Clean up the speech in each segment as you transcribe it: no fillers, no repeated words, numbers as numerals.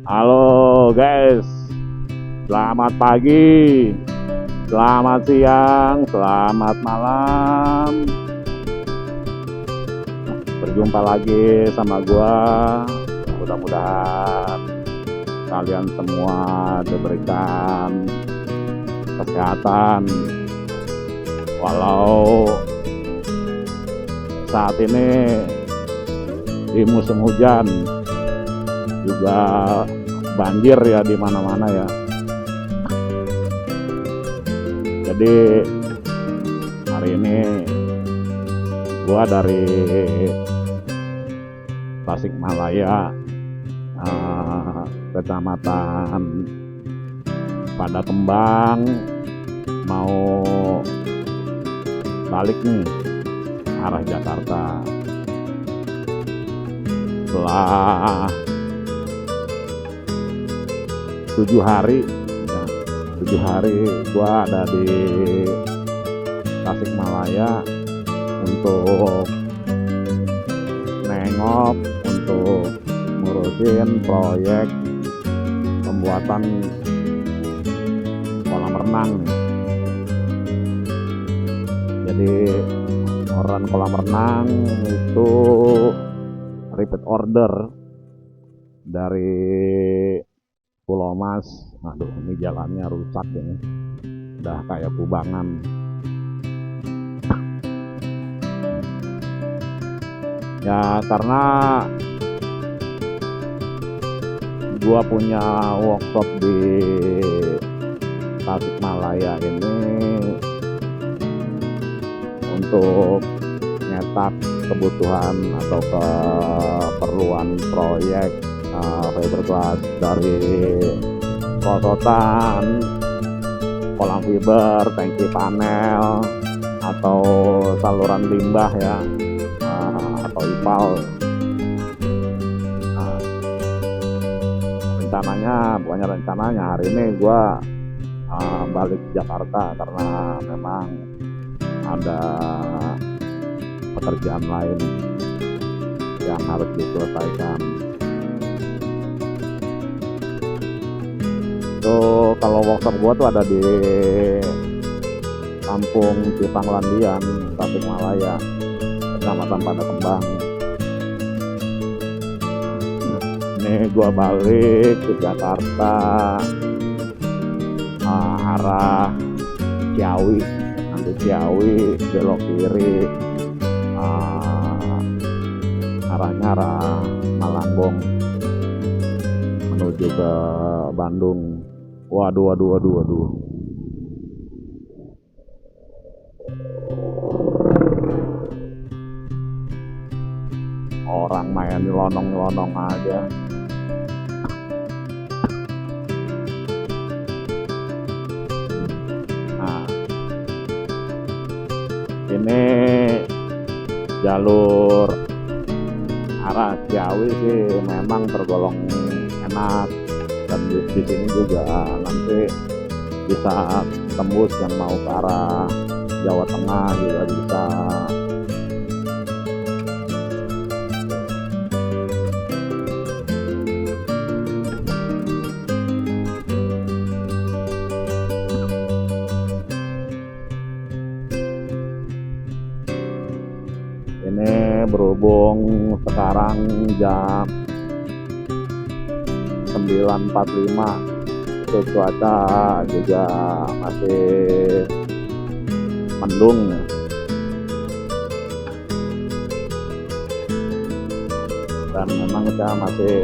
Halo guys, selamat pagi, selamat siang, selamat malam. Berjumpa lagi sama gua. Mudah-mudahan kalian semua diberikan kesehatan. Walau saat ini di musim hujan juga banjir ya di mana-mana ya. Jadi hari ini gua dari Tasikmalaya, Kecamatan Padakembang, mau balik nih arah Jakarta. Setelah 7 hari gua ada di Tasikmalaya untuk nengok, untuk ngurusin proyek pembuatan kolam renang nih. Jadi orang kolam renang itu repeat order dari Pulau Mas. Aduh, ini jalannya rusak ini, udah kayak kubangan. Ya karena gua punya workshop di Tasikmalaya ini untuk nyetak kebutuhan atau keperluan proyek fiberglass dari perosotan, kolam fiber, tangki panel, atau saluran limbah ya, atau IPAL. Rencananya hari ini gue balik Jakarta karena memang ada pekerjaan lain yang harus diselesaikan. Tuh kalau workshop gua tuh ada di Kampung Cipanglandian, Tasikmalaya, Kecamatan Padakembang. Ini gua balik ke Jakarta, arah Ciawi. Nanti Ciawi belok kiri, arahnya arah Malangbong menuju ke Bandung. Waduh. Orang main nyelonong aja. Nah, ini jalur arah Ciawi sih memang tergolong enak, dan di sini juga nanti bisa tembus yang mau ke arah Jawa Tengah juga bisa. Ini berhubung sekarang jam 9.45, itu cuaca juga masih mendung ya. Dan memang saya masih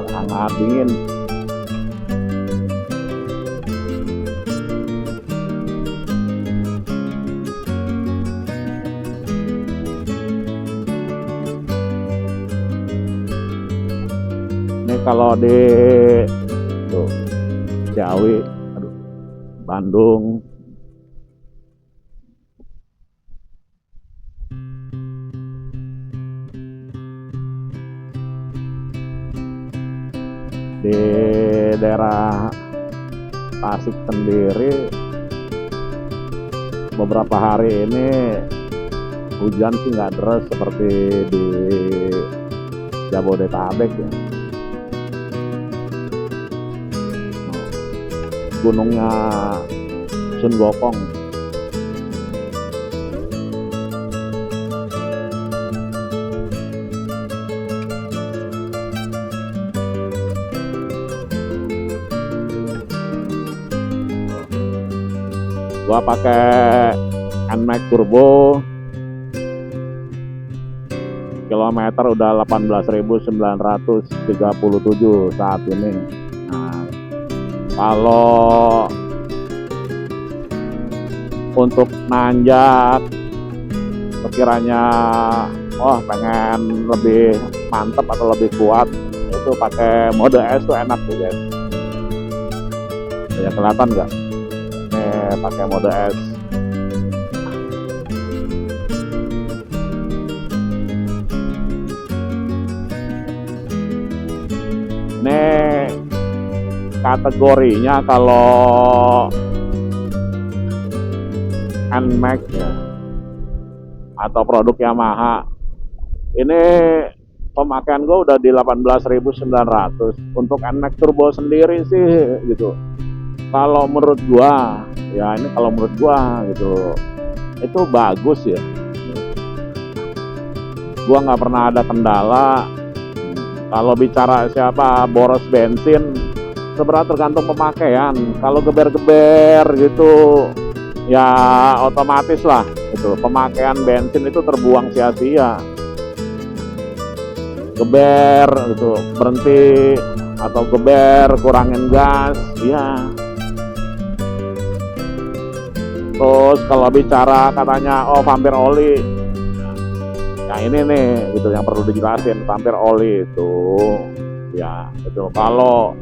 hangat dingin. Kalau di tuh Ciawi, Bandung, di daerah Tasik sendiri beberapa hari ini hujan sih nggak deras seperti di Jabodetabek ya. Gunungnya Sun Gokong. Gua pakai NMAX Turbo, kilometer udah 18.937 saat ini. Nah, kalau untuk nanjak sekiranya pengen lebih mantep atau lebih kuat, itu pakai mode S tuh enak tuh guys. Ya kelihatan nggak? Pakai mode S. Ini kategorinya kalau NMAX ya, atau produk Yamaha, ini pemakaian gue udah di 18.900. Untuk NMAX Turbo sendiri sih gitu, kalau menurut gua ya, ini kalau menurut gua gitu, itu bagus ya. Gua nggak pernah ada kendala. Kalau bicara siapa boros bensin, sebenarnya tergantung pemakaian. Kalau geber-geber gitu, ya otomatis lah gitu, pemakaian bensin itu terbuang sia-sia. Geber gitu, berhenti atau geber, kurangin gas, ya. Terus kalau bicara katanya vampir oli, nah ini nih gitu yang perlu dijelasin. Vampir oli itu ya itu kalau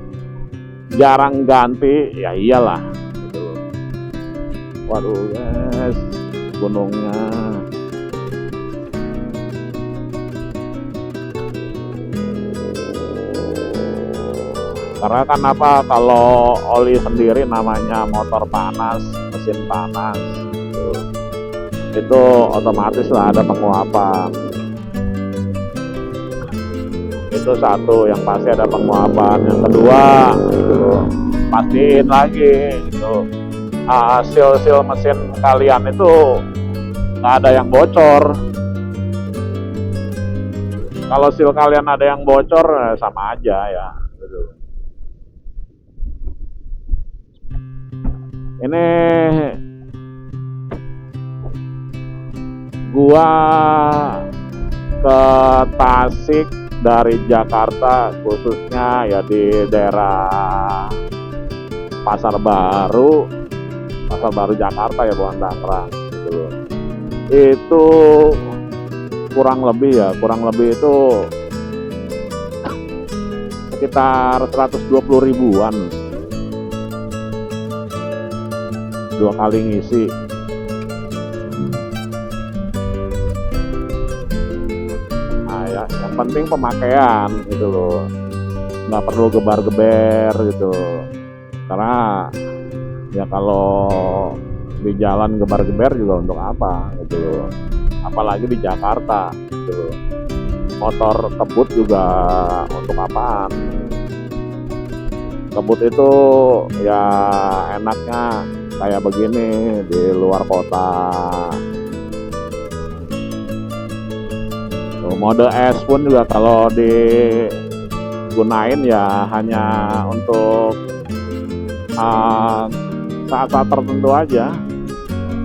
jarang ganti ya iyalah gitu. Waduh guys, gunungnya. Karena kan apa, kalau oli sendiri namanya motor panas, mesin panas gitu. Itu otomatis lah ada penguapan. Itu satu yang pasti ada penguapan. Yang kedua gitu, pastiin lagi gitu, seal mesin kalian itu nggak ada yang bocor. Kalau seal kalian ada yang bocor sama aja ya gitu. Ini gua ke Tasik dari Jakarta, khususnya ya di daerah Pasar Baru Jakarta ya, bukan Tangerang gitu. Itu kurang lebih itu sekitar 120 ribuan 2 kali ngisi. Nah, ya, yang penting pemakaian gitu loh, nggak perlu gebar-geber gitu. Karena ya kalau di jalan gebar-geber juga untuk apa gitu loh, apalagi di Jakarta gitu. Motor kebut juga untuk apaan? Kebut itu ya enaknya kayak begini di luar kota. Mode S pun juga kalau digunain ya hanya untuk saat-saat tertentu aja.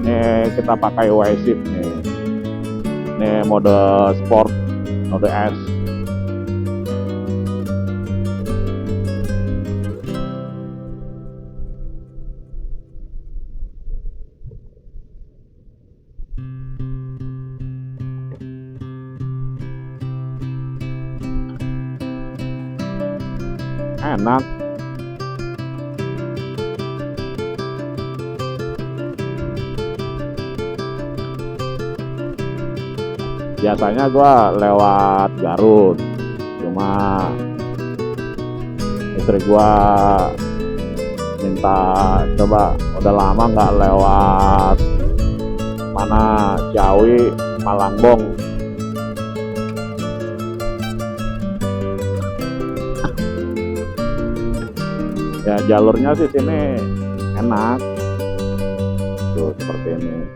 Nih kita pakai Y-Shift nih. Nih mode sport, mode S. Enak. Biasanya gua lewat Garut, cuma istri gua minta coba, udah lama nggak lewat mana, Ciawi, Malangbong. Ya jalurnya sih sini enak tuh seperti ini.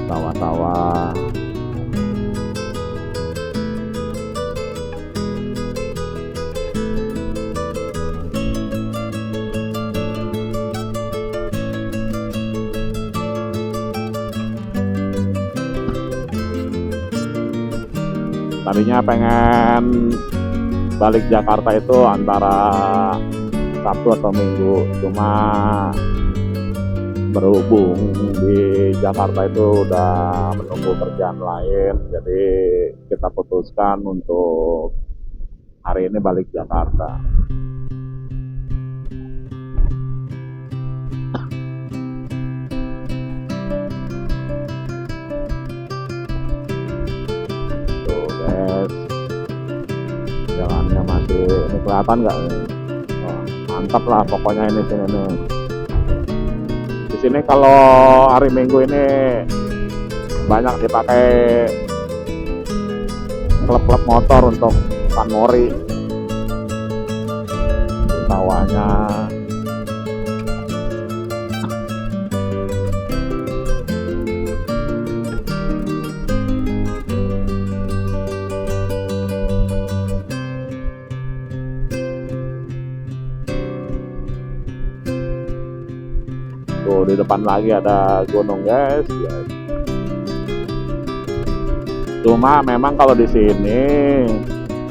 Sawah-sawah. Tadinya pengen balik Jakarta itu antara Sabtu atau Minggu, cuma berhubung di Jakarta itu udah menunggu kerjaan lain, jadi kita putuskan untuk hari ini balik Jakarta. Tuh guys, jalannya masih ini kelihatan nggak? Oh, mantap lah pokoknya ini sini nih. Di sini kalau hari Minggu ini banyak dipakai klub-klub motor untuk Van Mori. Sawahnya tuh di depan lagi ada gunung guys. Cuma memang kalau di sini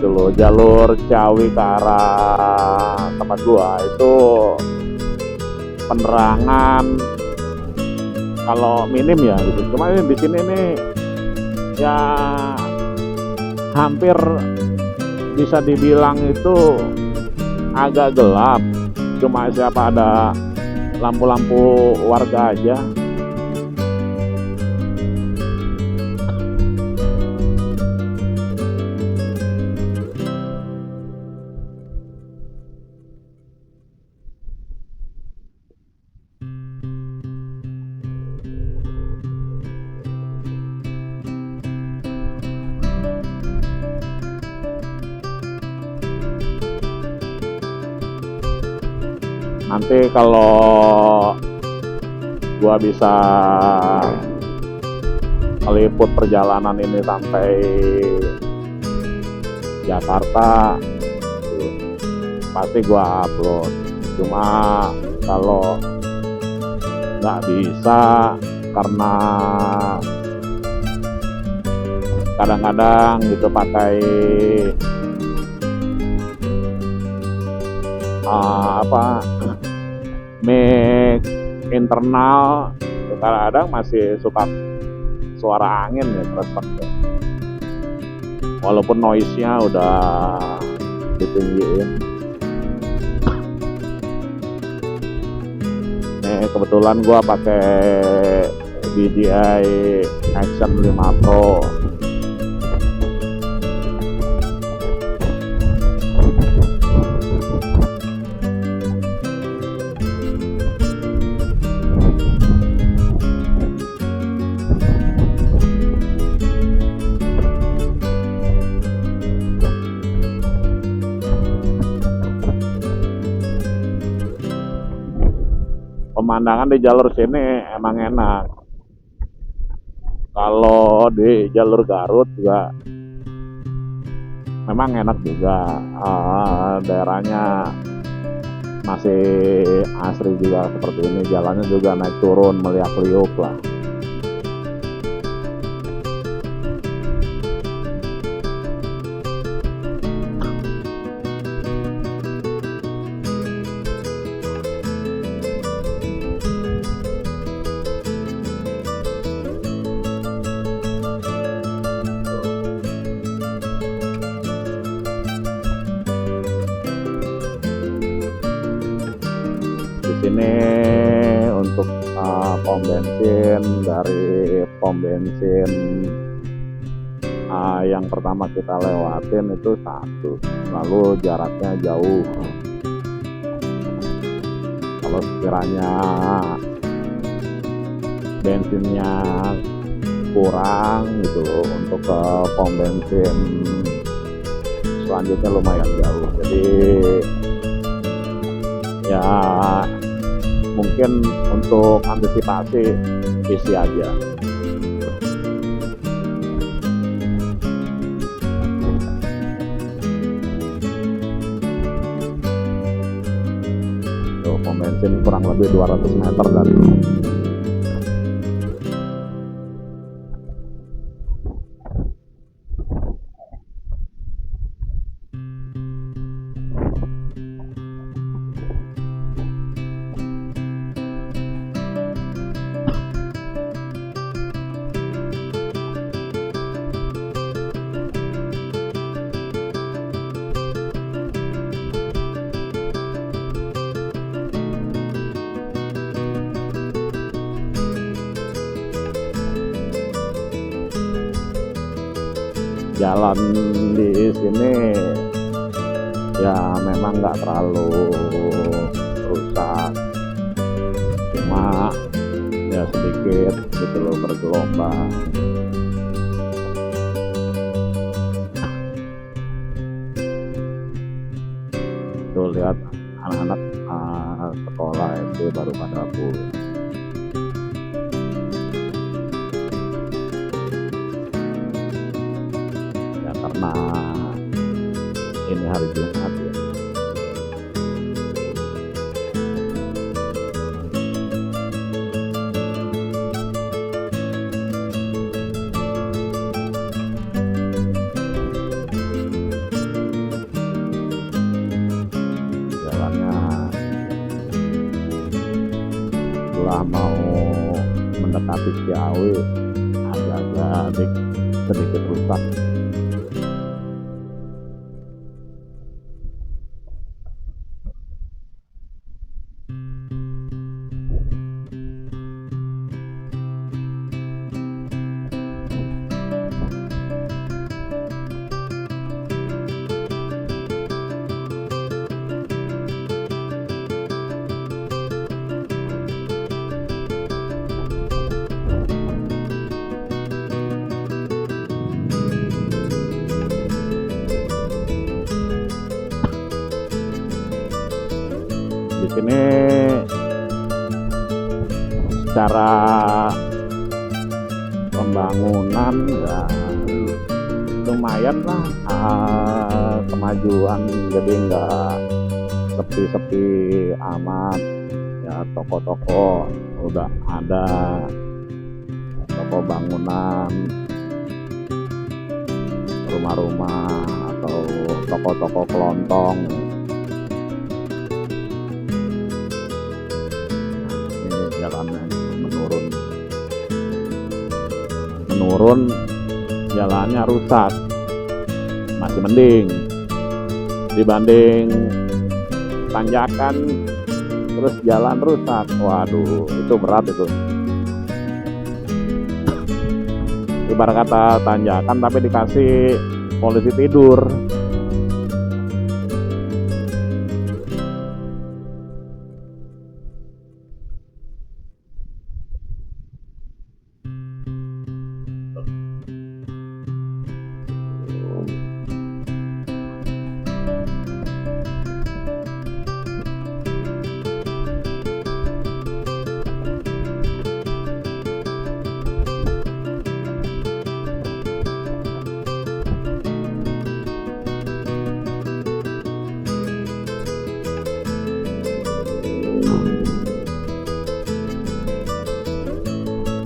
dulu jalur Ciawi ke arah tempat gua itu penerangan kalau minim ya gitu. Cuma di sini nih ya hampir bisa dibilang itu agak gelap. Cuma siapa ada lampu-lampu warga aja. Nanti kalau gua bisa meliput perjalanan ini sampai Jakarta, pasti gua upload. Cuma kalau nggak bisa karena kadang-kadang gitu pakai mic internal, kadang-kadang masih suka suara angin ya kresek ya. Walaupun noise-nya udah ditinggiin. Nih kebetulan gua pakai DJI Action 5 Pro. Pemandangan di jalur sini emang enak. Kalau di jalur Garut juga memang enak juga. Daerahnya masih asri juga seperti ini. Jalannya juga naik turun meliuk-liuk lah. Sini untuk pom bensin, dari pom bensin yang pertama kita lewatin itu satu, lalu jaraknya jauh. Kalau sekiranya bensinnya kurang gitu loh, untuk ke pom bensin selanjutnya lumayan jauh. Jadi ya mungkin untuk antisipasi isi aja. Tuh, pom bensin kurang lebih 200 meter dari jalan di sini ya memang nggak terlalu rusak, cuma ya sedikit gitu loh bergelombang. Tuh lihat anak-anak sekolah SD baru pada pulang. Karena ini hari Jumat ya. Jalannya setelah mau mendekati Ciawi agak-agak sedikit rusak. Di sini secara pembangunan ya lumayan lah, kemajuan, jadi nggak sepi-sepi amat ya. Toko-toko udah ada, toko bangunan, rumah-rumah atau toko-toko kelontong. Jalannya menurun, jalannya rusak. Masih mending dibanding tanjakan terus jalan rusak, waduh itu berat itu. Ibarat kata tanjakan tapi dikasih polisi tidur.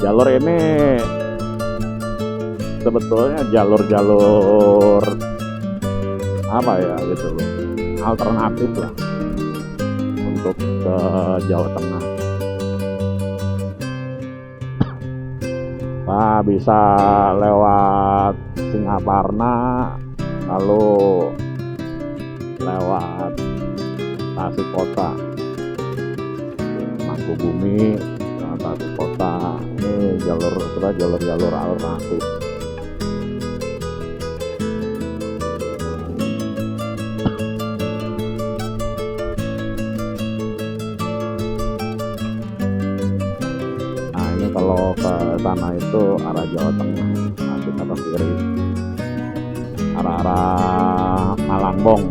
Jalur ini sebetulnya jalur-jalur apa ya gitu loh, alternatif lah untuk ke Jawa Tengah. Nah, bisa lewat Singaparna, lalu lewat Tasik Kota, Mangkubumi, Tasik Kota. Ini jalur-jalur alternatif. Nah, ini kalau ke sana itu arah Jawa Tengah, masuk ke kiri, arah Malangbong.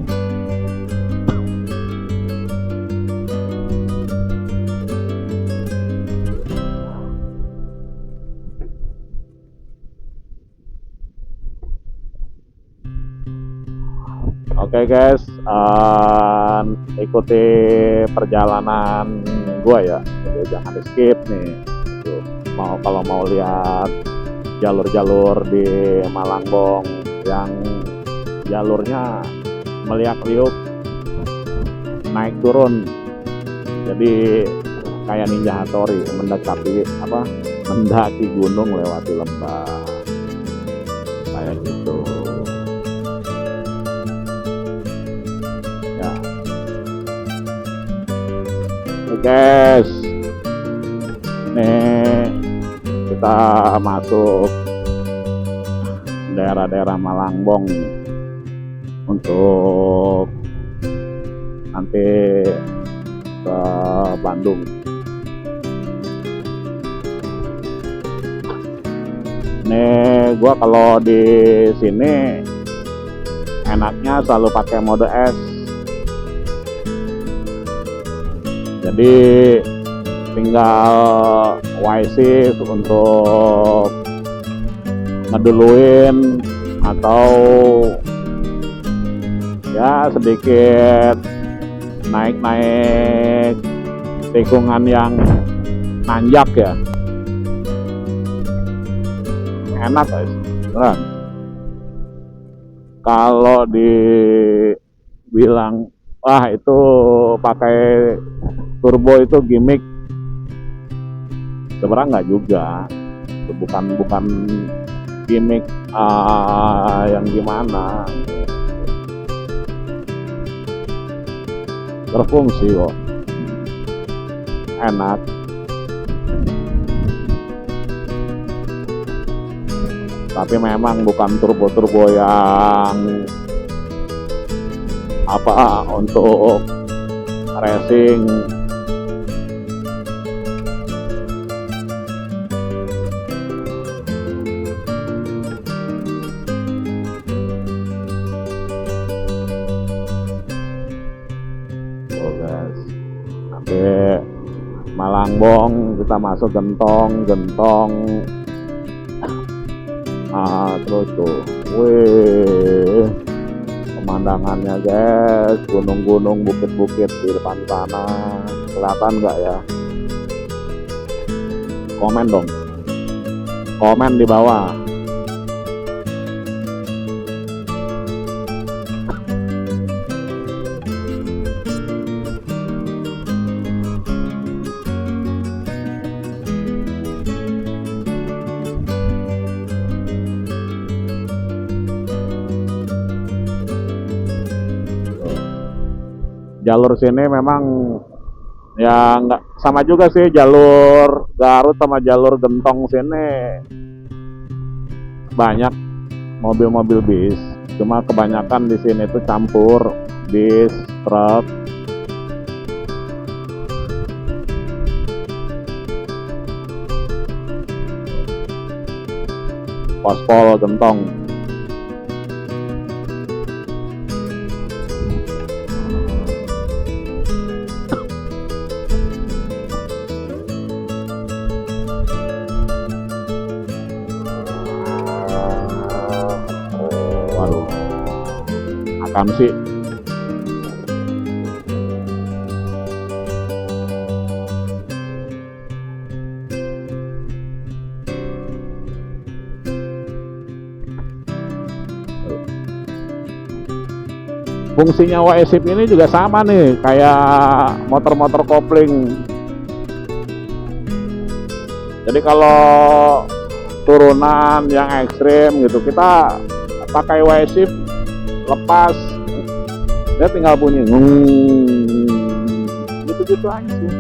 Oke guys, ikuti perjalanan gua ya, jadi jangan di skip nih. Kalau mau lihat jalur-jalur di Malangbong yang jalurnya meliak-liuk, naik turun, jadi kayak Ninja Hattori, mendaki gunung lewati lembah, kayak gitu. Guys, nih kita masuk daerah-daerah Malangbong untuk nanti ke Bandung. Nih gua kalau di sini enaknya selalu pakai mode S. Jadi tinggal Y-shift untuk ngeduluin atau ya sedikit naik-naik tikungan yang nanjak ya. Enak guys, beneran. Kalau dibilang wah itu pakai turbo itu gimmick, sebenarnya nggak juga, itu bukan gimmick yang gimana, berfungsi kok, enak. Tapi memang bukan turbo yang untuk racing. Guys, nanti Malangbong kita masuk gentong, terus tuh, wih, pemandangannya guys, gunung-gunung, bukit-bukit di depan sana, kelihatan nggak ya? Komen dong, komen di bawah. Jalur sini memang ya nggak sama juga sih, jalur Garut sama jalur Gentong sini banyak mobil-mobil bis, cuma kebanyakan di sini tuh campur bis, truk. Pospol Gentong. Akamsi. Fungsinya Y-shift ini juga sama nih kayak motor-motor kopling. Jadi kalau turunan yang ekstrim gitu, kita pakai Y-shift, lepas dia tinggal bunyi gitu-gitu aja sih.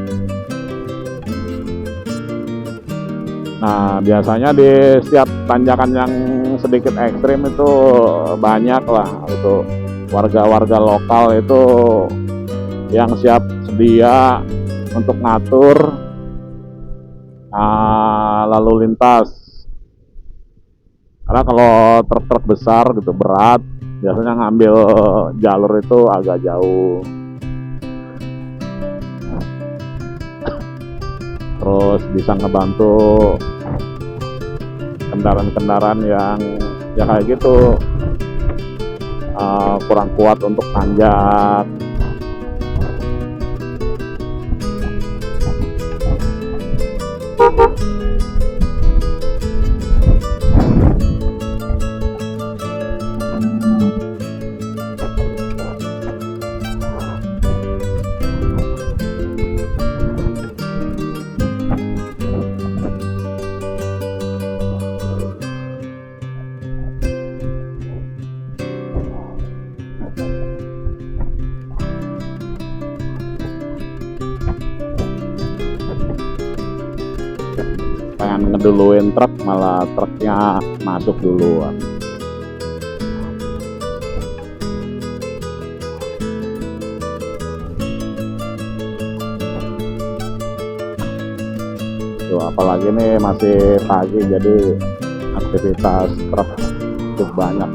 Nah biasanya di setiap tanjakan yang sedikit ekstrim itu banyak lah itu warga-warga lokal itu yang siap sedia untuk ngatur lalu lintas. Karena kalau truk-truk besar gitu berat, biasanya ngambil jalur itu agak jauh. Terus bisa ngebantu kendaraan-kendaraan yang ya kayak gitu, kurang kuat untuk tanjak. Pengen ngeduluin truk, malah truknya masuk duluan. Tuh, apalagi nih masih pagi, jadi aktivitas truk cukup banyak.